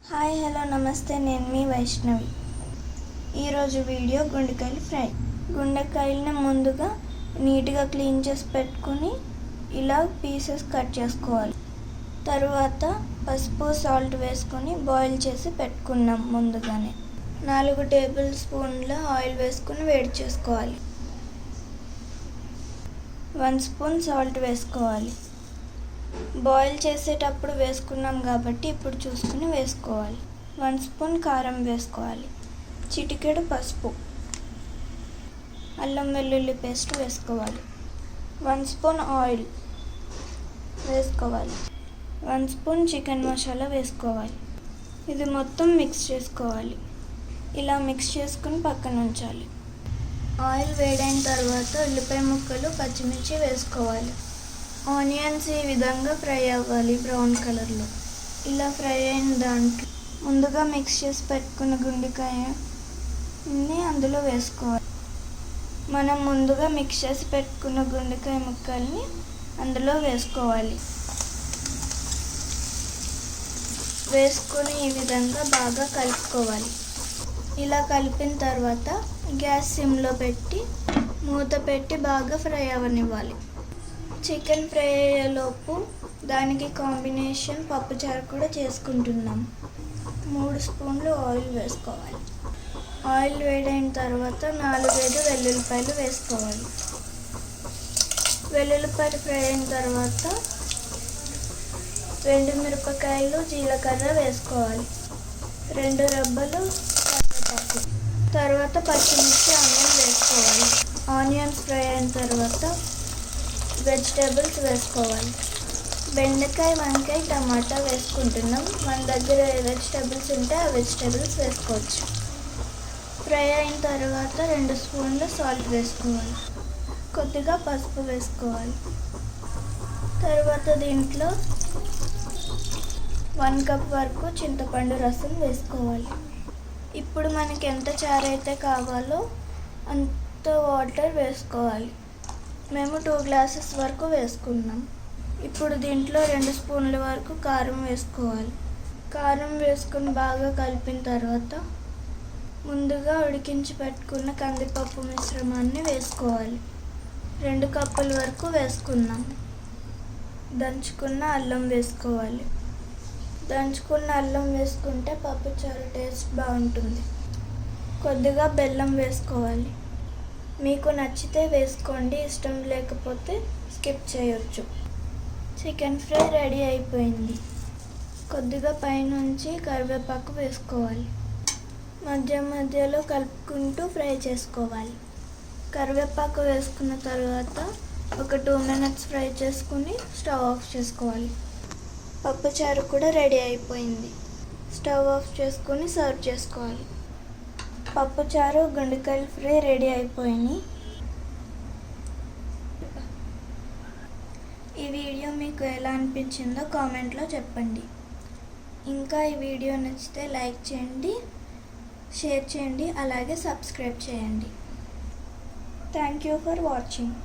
Hi hello నమస్తే, నేను మీ వైష్ణవి. ఈరోజు వీడియో గుండెకాయలు ఫ్రై. గుండెకాయలని ముందుగా నీట్గా క్లీన్ చేసి పెట్టుకుని ఇలా పీసెస్ కట్ చేసుకోవాలి. తరువాత పసుపు సాల్ట్ వేసుకొని బాయిల్ చేసి పెట్టుకున్నాం. ముందుగానే 4 టేబుల్ స్పూన్ల ఆయిల్ వేసుకుని వేడి చేసుకోవాలి. 1 స్పూన్ సాల్ట్ వేసుకోవాలి. బాయిల్ చేసేటప్పుడు వేసుకున్నాం కాబట్టి ఇప్పుడు చూసుకుని వేసుకోవాలి. 1 స్పూన్ కారం వేసుకోవాలి. చిటికెడు పసుపు, అల్లం వెల్లుల్లి పేస్ట్ వేసుకోవాలి. 1 స్పూన్ ఆయిల్ వేసుకోవాలి. 1 స్పూన్ చికెన్ మసాలా వేసుకోవాలి. ఇది మొత్తం మిక్స్ చేసుకోవాలి. ఇలా మిక్స్ చేసుకుని పక్కన ఉంచాలి. ఆయిల్ వేడైన తర్వాత ఉల్లిపాయ ముక్కలు, పచ్చిమిర్చి వేసుకోవాలి. ఆనియన్స్ ఈ విధంగా ఫ్రై అవ్వాలి, బ్రౌన్ కలర్లో. ఇలా ఫ్రై అయిన దాంట్లో ముందుగా మిక్స్ చేసి పెట్టుకున్న గుండెకాయని అందులో వేసుకోవాలి. మనం ముందుగా మిక్స్ చేసి పెట్టుకున్న గుండెకాయ ముక్కల్ని అందులో వేసుకోవాలి. వేసుకొని ఈ విధంగా బాగా కలుపుకోవాలి. ఇలా కలిపిన తర్వాత గ్యాస్ సిమ్లో పెట్టి మూత పెట్టి బాగా ఫ్రై అవ్వనివ్వాలి. చికెన్ ఫ్రై అయ్యేలోపు దానికి కాంబినేషన్ పప్పుచారు కూడా చేసుకుంటున్నాం. 3 స్పూన్లు ఆయిల్ వేసుకోవాలి. ఆయిల్ వేడైన తర్వాత 4-5 వెల్లుల్లిపాయలు వేసుకోవాలి. వెల్లుల్లిపాయలు ఫ్రై అయిన తర్వాత 2 మిరపకాయలు, జీలకర్ర వేసుకోవాలి. 2 రెబ్బలు కరివేపాకు, తర్వాత పచ్చిమిర్చి, అల్లం వేసుకోవాలి. ఆనియన్స్ ఫ్రై అయిన తర్వాత వెజిటేబుల్స్ వేసుకోవాలి. బెండకాయ, వంకాయ, టమాటా వేసుకుంటున్నాం. మన దగ్గర ఏ వెజిటేబుల్స్ ఉంటే ఆ వెజిటేబుల్స్ వేసుకోవచ్చు. ఫ్రై అయిన తర్వాత 2 స్పూన్లు సాల్ట్ వేసుకోవాలి. కొద్దిగా పసుపు వేసుకోవాలి. తర్వాత దీంట్లో 1 కప్ వరకు చింతపండు రసం వేసుకోవాలి. ఇప్పుడు మనకి ఎంత చారు అయితే కావాలో అంత వాటర్ వేసుకోవాలి. మేము 2 గ్లాసెస్ వరకు వేసుకున్నాం. ఇప్పుడు దీంట్లో 2 స్పూన్ల వరకు కారం వేసుకోవాలి. కారం వేసుకుని బాగా కలిపిన తర్వాత ముందుగా ఉడికించి పెట్టుకున్న కందిపప్పు మిశ్రమాన్ని వేసుకోవాలి. 2 కప్పుల వరకు వేసుకున్నాం. దంచుకున్న అల్లం వేసుకోవాలి. దంచుకున్న అల్లం వేసుకుంటే పప్పుచారు టేస్ట్ బాగుంటుంది. కొద్దిగా బెల్లం వేసుకోవాలి. మీకు నచ్చితే వేసుకోండి, ఇష్టం లేకపోతే స్కిప్ చేయొచ్చు. చికెన్ ఫ్రై రెడీ అయిపోయింది. కొద్దిగా పైనుంచి కరివేపాకు వేసుకోవాలి. మధ్య మధ్యలో కలుపుకుంటూ ఫ్రై చేసుకోవాలి. కరివేపాకు వేసుకున్న తర్వాత ఒక 2 మినిట్స్ ఫ్రై చేసుకుని స్టవ్ ఆఫ్ చేసుకోవాలి. పప్పుచారు కూడా రెడీ అయిపోయింది. స్టవ్ ఆఫ్ చేసుకుని సర్వ్ చేసుకోవాలి. పప్పుచారు, గుండెకాయలు ఫ్రై రెడీ అయిపోయినాయి. ఈ వీడియో మీకు ఎలా అనిపించిందో కామెంట్లో చెప్పండి. ఇంకా ఈ వీడియో నచ్చితే లైక్ చేయండి, షేర్ చేయండి, అలాగే సబ్స్క్రైబ్ చేయండి. Thank you for watching.